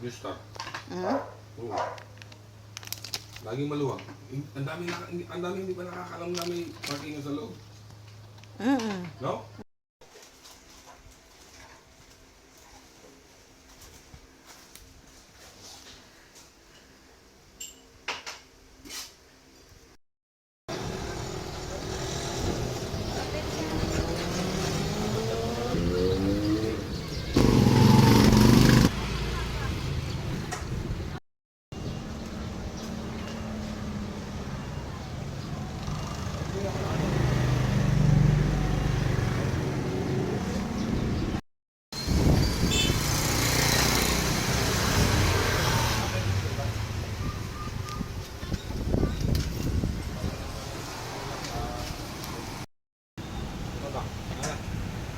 Yung star. Hmm? Oo. Laging maluwag. Ang dami hindi pa nakakalam na may parkingan sa loob. No?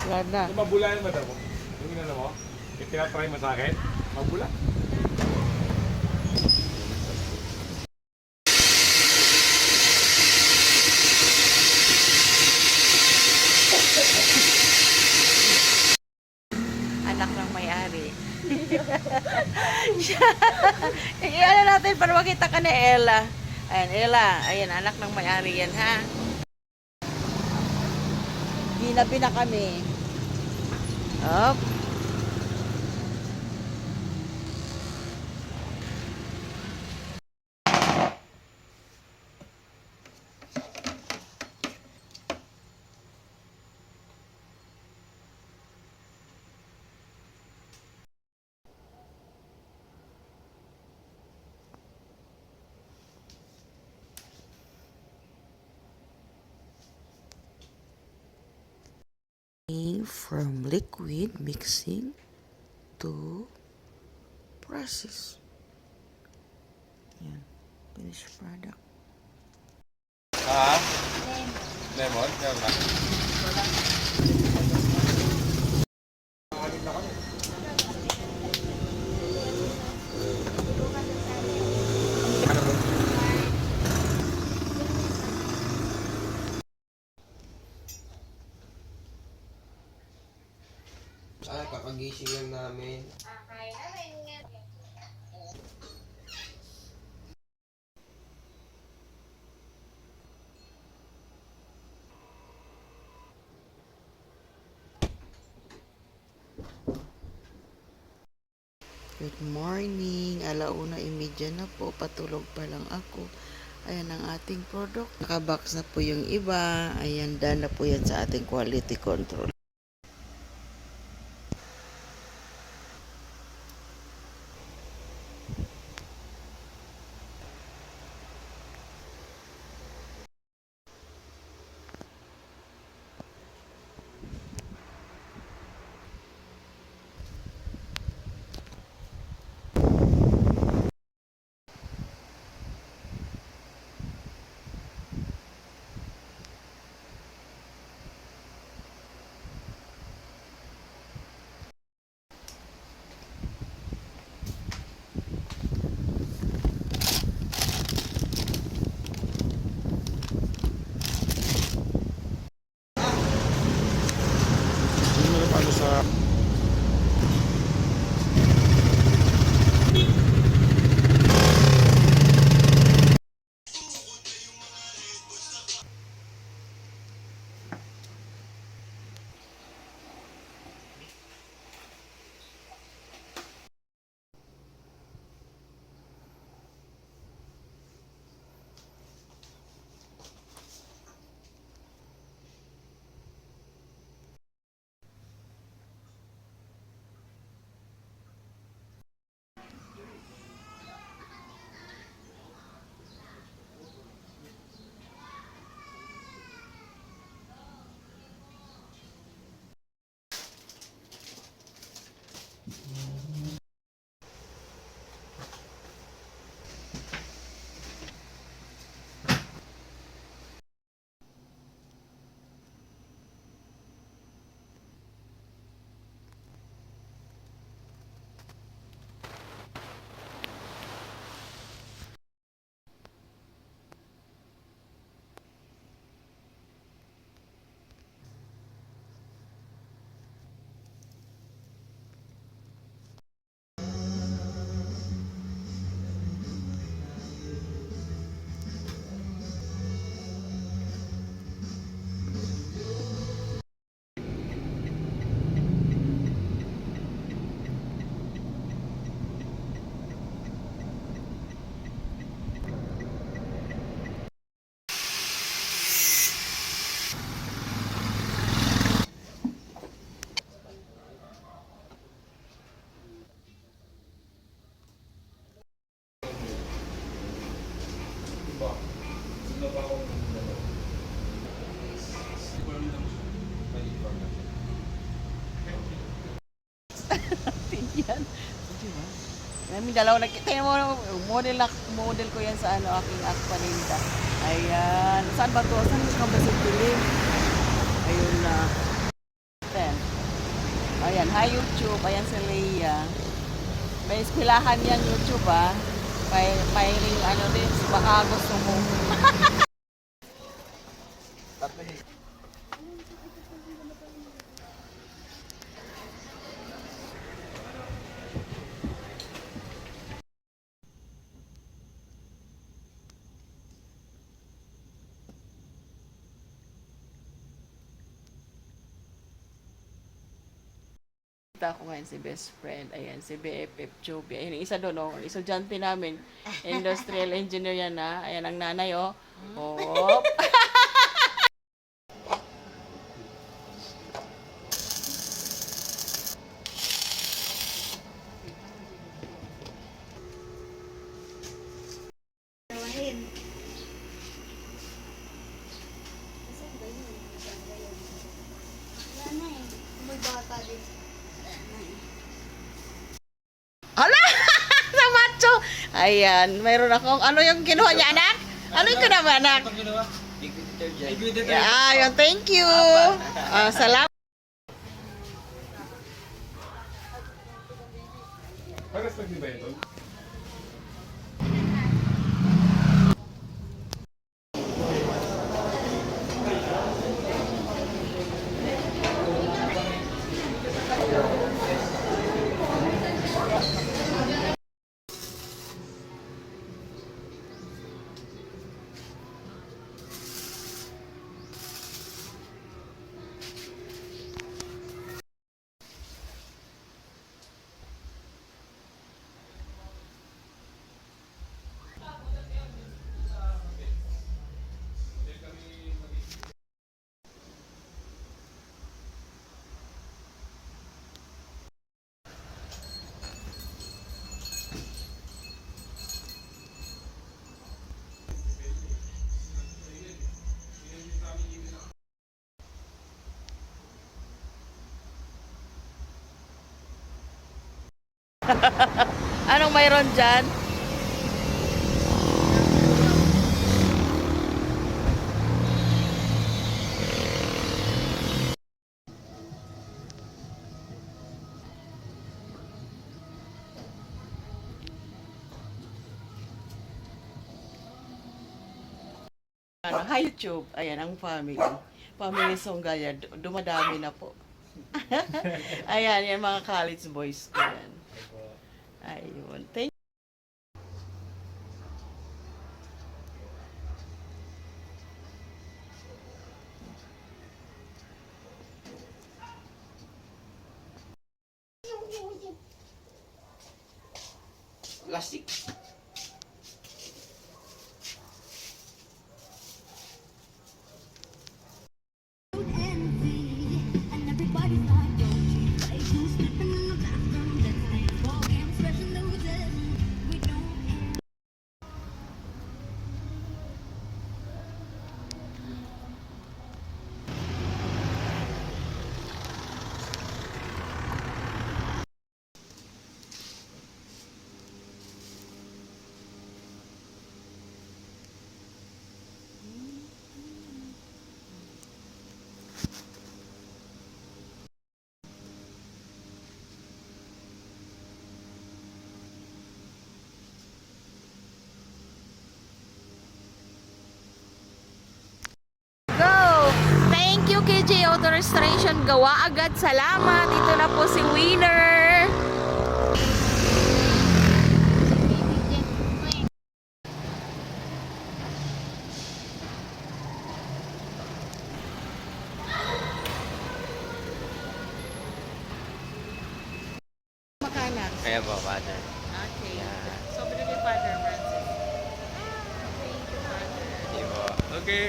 Wala na. Yung mabula yung mata mo. Yung inano mo. Yung tinatry mo sa akin. Mabula. Anak ng may-ari. Ano natin para makita ka ni Ella. Ayan, Ella. Ayan, anak ng may-ari yan, ha? Ginabi na kami. Up. From liquid mixing to process. Yan. Finished product. Ha? Lemon? Meron na. Kakagising lang namin. Good morning. 1:30 na po. Patulog pa lang ako. Ayan ang ating product. Nakabox na po yung iba. Ayan, done na po yan sa ating quality control. Yan. Di ba? Namin dalawa nakita mo, model ko yan sa ano, aking paninda. Ayan. Saan ba to? Saan ka ba sa dilim? Ayun na. Then, ayan, hi YouTube. Ayan si Leia. May eskwelahan yan YouTube ah. Pairing ano din, baka gusto mo. Kita ko ngayon si best friend. Ayan, si BFF Chubby. Ayan, yung isa doon, oh. Estudyante namin. Industrial engineer yan, ha. Ayan, ang nanay, oh. Oh. Hala! Sa macho! Ayan, mayroon akong, ano yung kinuha niya, anak? Ano yung kinuha mo, anak? Ayan, thank you. Salamat. Pares na ba ito? Anong mayroon dyan? Hi YouTube. Ayan, ang family. Family Songgaya. Dumadami na po. Ayan, yan mga college boys ko yan. Ayun. Thank Plastic. go! Thank you KJ Auto Restoration. Gawa agad. Salamat. Ito na po si Winner. Makanan. Kaya ba, father? Okay. Yeah. So, binigay Father Francis. Thank you, Father. Diba? Okay.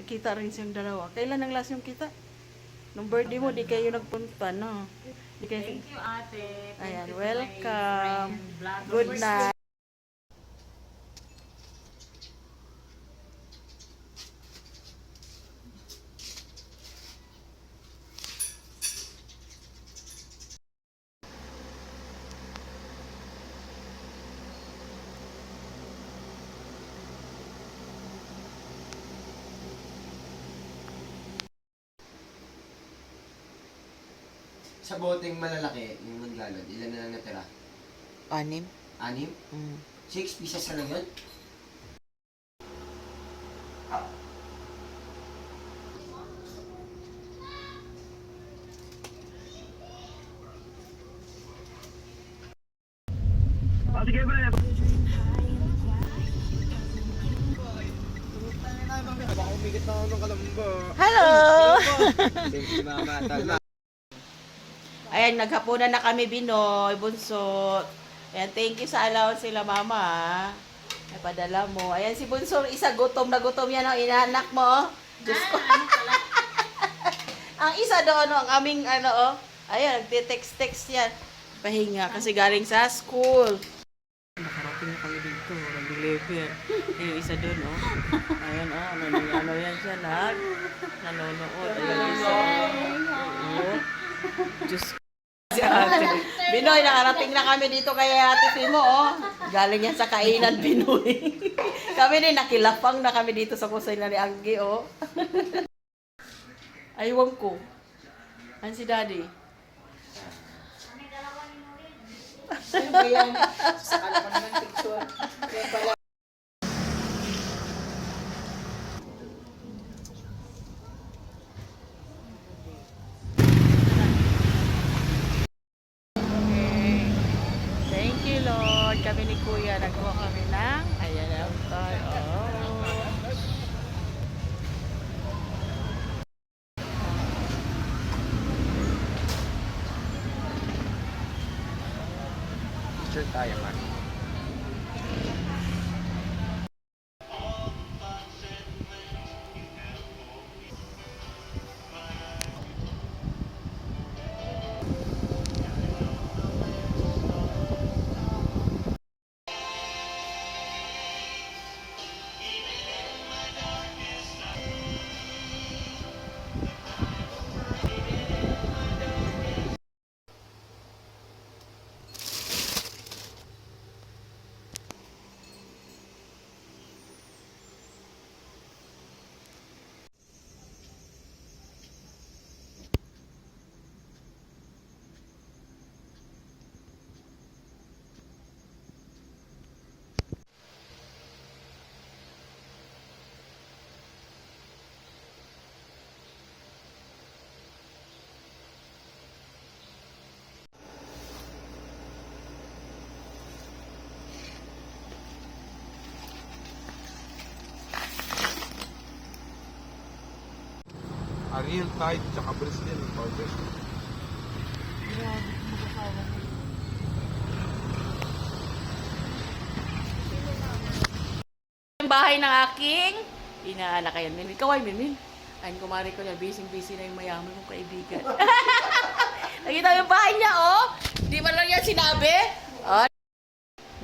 nagkita rin siyang dalawa. Kailan ang last yung kita? Nung birthday mo, di kayo nagpunta, no? Di kayo... Thank you, ate. Thank Ayan, you to my welcome. friend, vlogger. Good night. Sa boteng malalaki, yung naglalad, ilan na lang natira? 6. 6? 6 pieces na lang yun? Hello! Siyempre mamatal na. Ayan, naghapunan na kami, Binoy, Bunso. Ayan, thank you sa allowance sila, Mama. ah. Ay, padala mo. Ayan, si Bunso, isa gutom na gutom yan, oh, inaanak mo. Oh. Diyos ko. Ang isa doon, oh, ang aming, oh. Ayan, nagte-text-text yan. Pahinga, kasi galing sa school. Nakarating na kami dito, nag-deliver. Yung isa doon, oh. Ayan, oh, ano yan siya, nanonood. Ayan, isa. Oo. Diyos ko. Si ate. Binoy, nakarating na kami dito kay ate Timo, oh. Galing yan sa kainan, Binoy. Kami din, nakilapang na kami dito sa kusina ni Anggi, oh. Aywan ko. Ano si Daddy? Ano ba yan? Sakala ko naman picture. Kaya pala. Thank you, Lord. Kami ni Kuya, nagawa kami ng, ayan ang toy. Oh. Picture tayo, man. Ariel Tide, tsaka Brazilian powder. Ang bahay ng aking inaanak. Ayan, Minmin. Kaway, Minmin. Ayun, kumari ko na, busy-busy na yung mayaman kong kaibigan. Nakita mo yung bahay niya, oh. Di ba lang yan sinabi? Oh.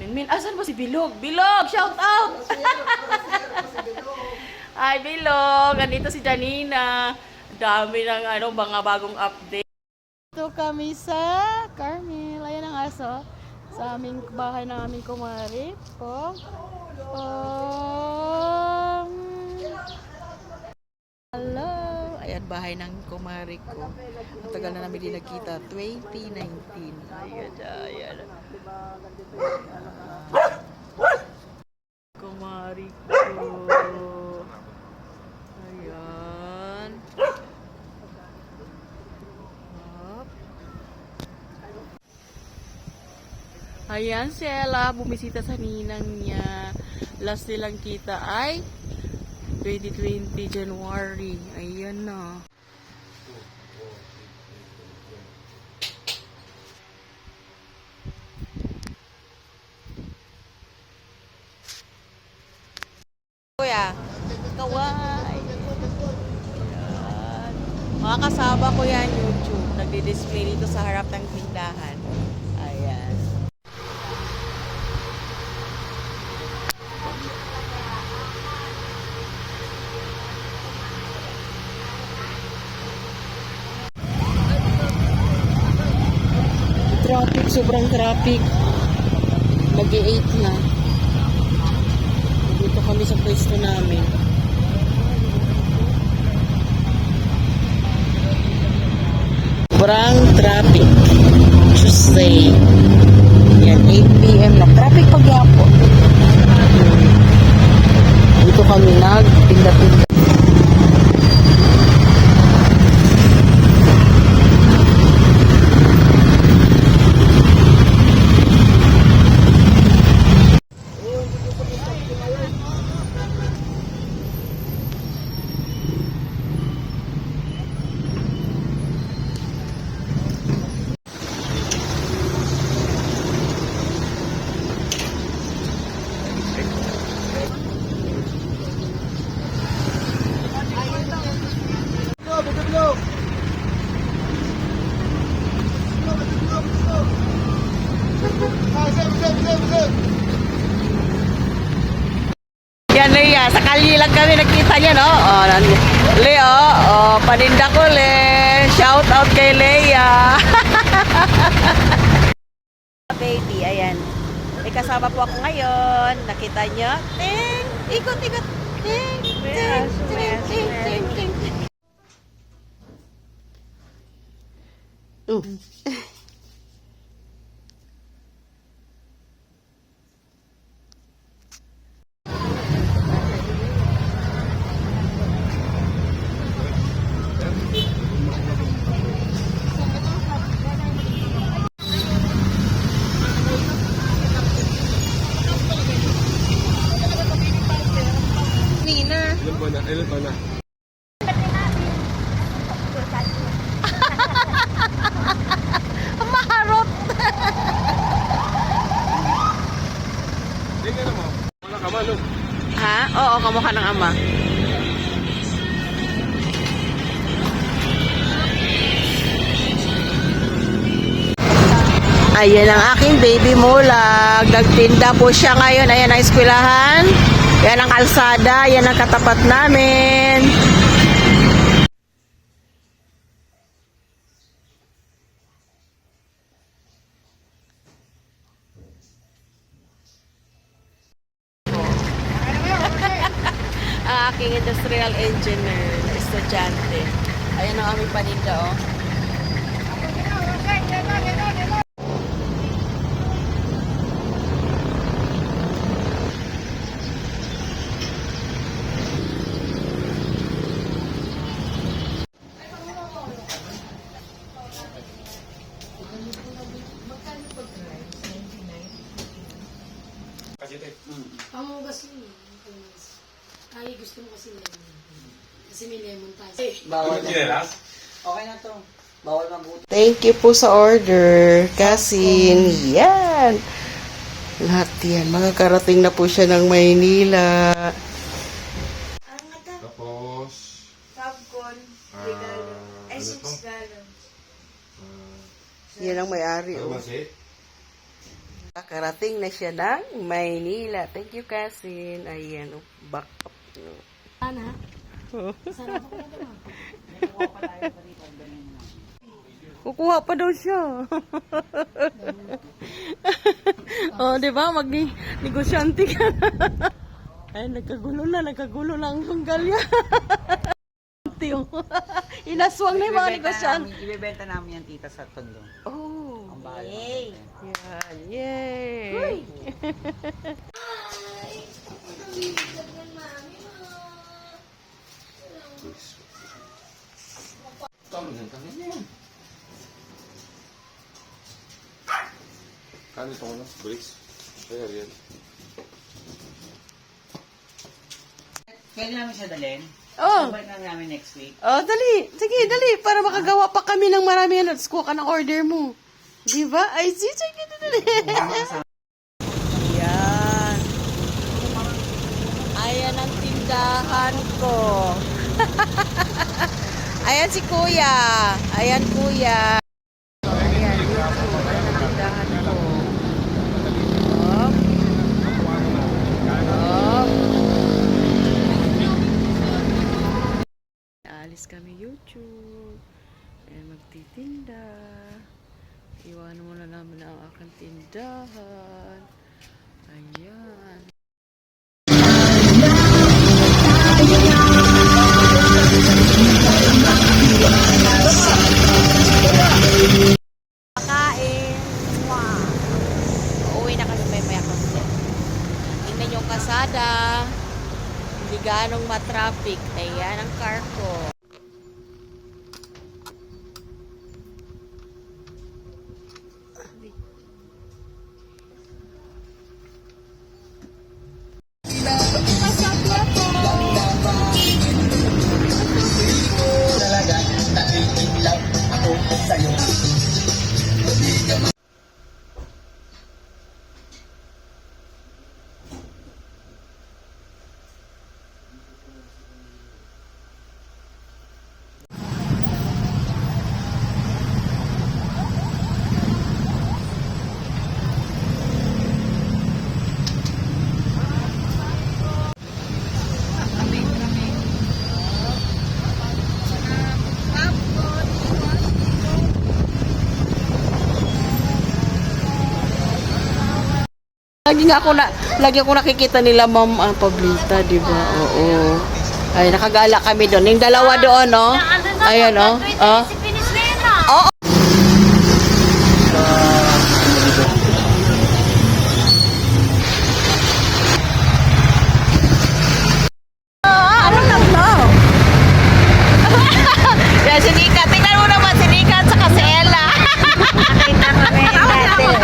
Minmin, asan ba si Bilog? Bilog, shout out! Ay, Bilog. Andito si Janina. Dami ng mga bagong update. Ito kami sa Carmel. Ayan ang aso. Sa aming bahay ng aming kumari. Po. Hello. Ayan, bahay ng kumari ko. Matagal na namin din nagkita. 2019. Ayan, ayan. Kumari ko. Ayan. Up. Ayan si Ella, bumisita sa ninang niya. Last nilang kita ay 2020 January. Ayan na. Kuya, kawai. Mga kasama ko yan, YouTube. Nagdi-display dito sa harap ng tindahan. Ayan. Traffic, sobrang traffic. Mag-8 na. Dito kami sa pwesto namin. Sobrang traffic. Tuesday. Yan, 8 p.m. na. Traffic pagyapon. Dito kami nagpinda-pinda. Yan Lea, sa kalye lang kami nakita niya, no? Oh, Leo, oh, paninda ko, Le. Shout out kay Lea. Baby, ayan. May kasama po ako ngayon. Nakita niyo? Ting! Ikot, ikot. Ting! Ting! Ting! Ting! Ting! Ting! Ilan ba na? Maharot! Tingnan mo. Wala ka man, no? Ha? Oo, kamukha ng ama. Ayan ang aking baby mulag. Nagtinda po siya ngayon. Ayan ang eskwelahan. Yan ang kalsada. Yan ang katapat namin. Ang aking industrial engineer na estudyante. Ayan ang aming paninda, oh. Kasi ito. Pamugas yun. Ay, gusto mo kasi lemon. Kasi may lemon tayo. Bawal na. Ginelas? Okay na to. Bawal mabuti. Thank you po sa order, Kasin. Yan. Lahat yan. Mga karating na po siya ng Maynila. Tapos... Popcorn, Ah, regalo. Ay, ano 6 to? gallon. Yan ang may-ari. Ano Oh. ba siya? Karating na siya ng Maynila. Thank you, Kasin. Ayan. Oh, back up. No. Ana? Sarap ako na naman. Kukuha pa daw siya. Oh, di ba? Mag-negosyante ka na. Ay, nagkagulo na ang tunggalya. Inaswang na yung mga negosyante. Ibebenta namin yan, tita, sa Tondo. Oh. Ang bahala. Yan. Yay! Kano ito ko na? Bricks? Kaya yan. Pwede namin siya dalhin? Oh. Balik na namin next week. Oh, dali. Sige, dali. Para makagawa pa kami ng marami yan. Tapos kuha ka ng order mo. Di ba? Ay, sige, dali. Ayan. Ayan ang tindahan ko. Ayan si Kuya. Ayan, Kuya. Ayan, dito. Ayan ang tindahan ko. Hop. Hop. Alis kami YouTube. Ayan, magtitinda. Iwanan muna namin ang aking tindahan. Ayan. Kain. Wow. Uuwi na kami may kasi. Tingnan yung kasada. Hindi ganong matraffic. Ayan ang car ko. Lagi ako nakikita nila Ma'am Pablita, di ba? Oo. Ay, nakagala kami doon. Yung dalawa doon, no? Ayan, no? Oh. Oo. Ano lang, no? Yan, si Nika. Tingnan mo naman si Nika at saka si Ella. Nakita mo na yung dati.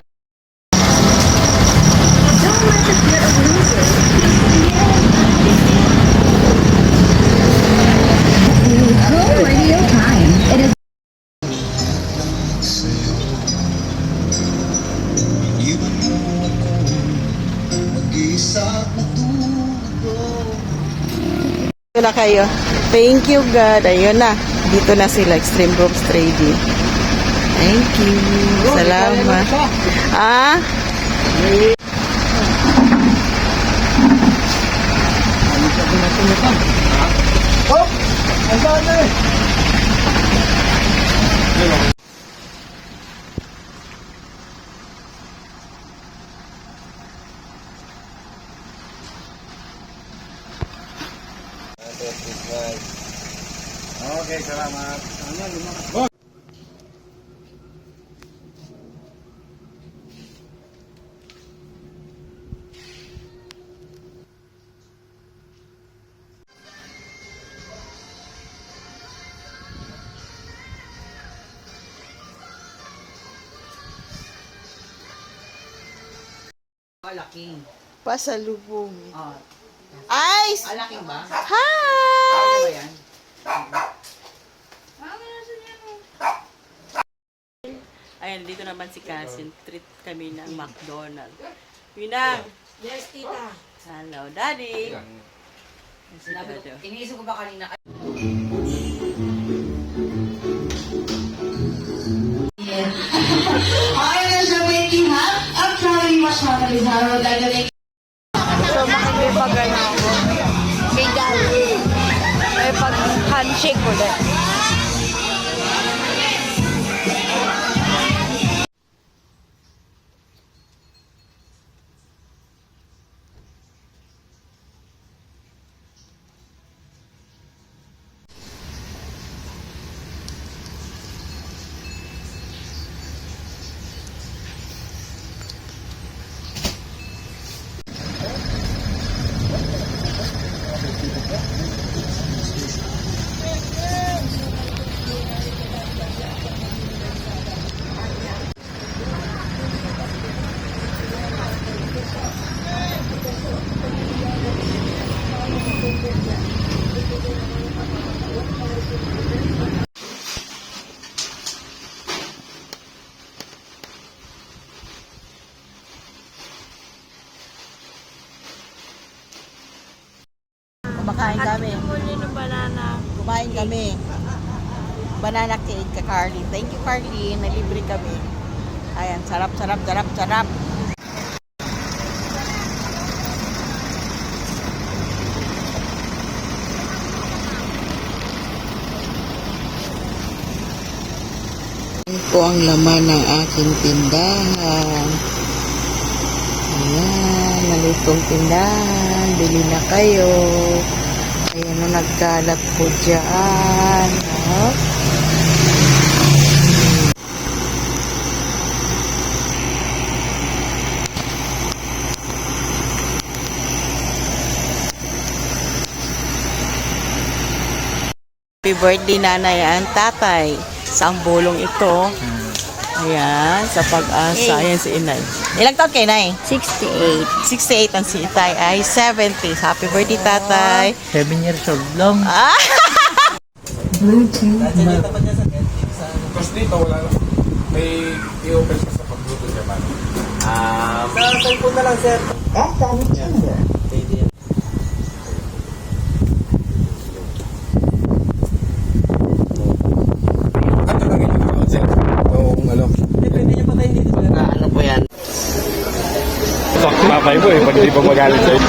Radio time. It is Ito na kayo. Thank you, God. Ayun na. Dito na sila. Extreme Ropes Trading. Thank you. Salamat. Ah? Okay, salamat. Malaking. Pasalubong. Oh. Ice! Malaking ba? Hi! Ano ba yan? Ayan, dito naman si Cousin. Treat kami ng McDonald's. Pinang! Yes, tita. Hello, Daddy! Si Sabi ko, Dodo. iniisip ko ba kanina? So, makikipagay na ako. Kay Daddy. May pag-handshake ulit. Kumakain kami. Kumain kami. banana cake ka Carly. Thank you Carly, nalibre kami. Ayan, sarap, sarap, sarap, sarap. Ito po ang laman ng aking tindahan. Ayan, nalitong tindahan. Bili na kayo. Ayan na nagkalat po dyan. Oh. Happy birthday nanay ang tatay. Sa ang bolong ito. Ayan, sa pag-asa. Ayan si inay. Ilang taon kay nay? 68. 68 ang si itay ay 70. Happy birthday tatay. 7 years old lang. Ah! Tapos dito, wala lang. May i-open pa sa pag-bluetooth naman. Sa cellphone na lang, sir. Pwede yan. Ano lang yung concept? Kung ano. Pwede niya patayin dito. Ano po yan? Papay mo eh, pag hindi pa magalit sa'yo.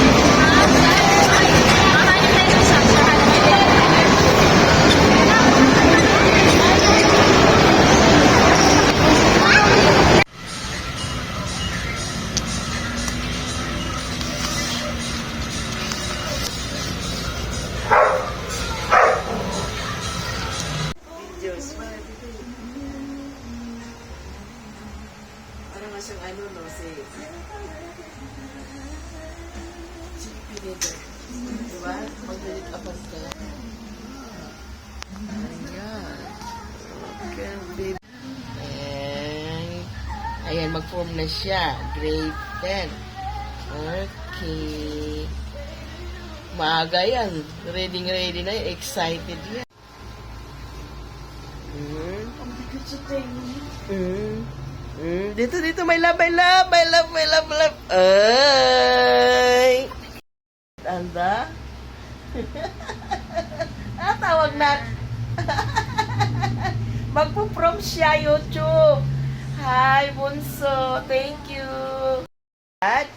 Ano nga siyang ano no, si Pineda. Diba? Mag-delete upon ka. Ayan. Okay, baby. Ayan, mag-form na siya. Grade 10. Okay. Maaga yan. Ready na yan. Excited yan. Dito, may love. Ay! Anda? Tawag na. Magpo-prom siya, YouTube. Hi, Bunso. Thank you. At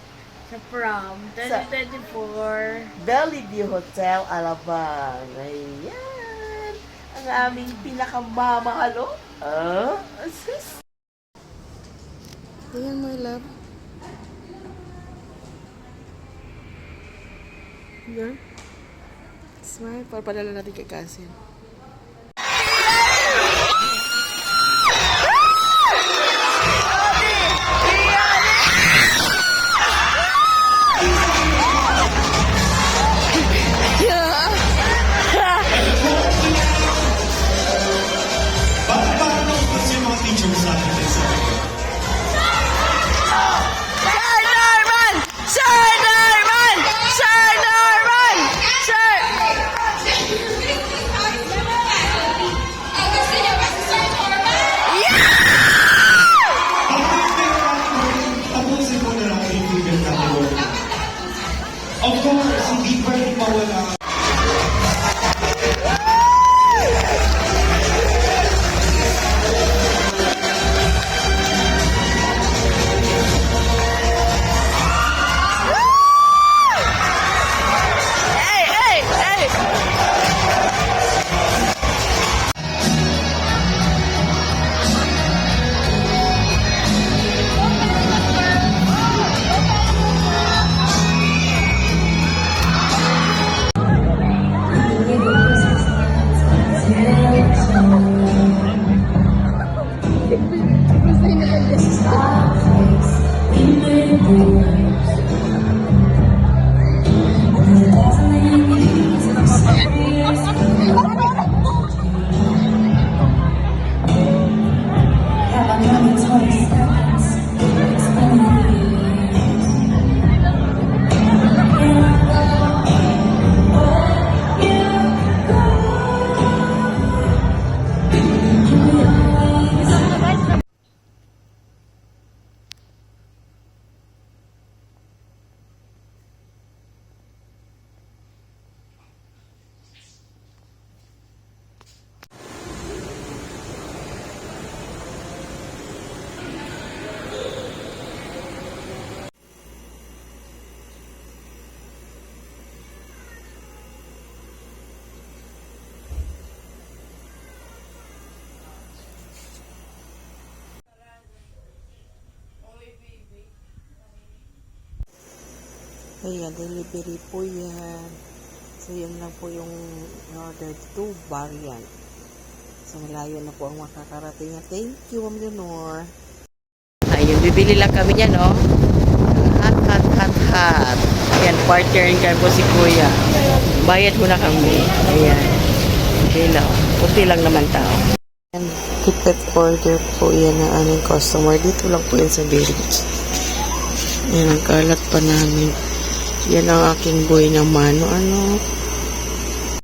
Sa prom, 2024. Bellevue Hotel, Alabang. Ayan. Ang aming pinakamamahal, oh. Sus. Ayan, my love. Ayan. Smile. Para padala natin kay Cassie. Of course, hindi pwede mawala. Ayan, delivery po yan. So, yun lang po yung order 2 variant. So, malayo na po ang makakarating. Thank you, Ma'am Leonor. Ayun, bibili lang kami yan, oh. Hot. Ayan, partner kami po si Kuya. Bayad muna kami. Ayan. Okay lang. Puti lang naman tao. Ayan, repeat order po yan ng aming customer. Dito lang po yan sa village. Ayan, ang kalat pa namin. Yan ang aking boy naman. Ano?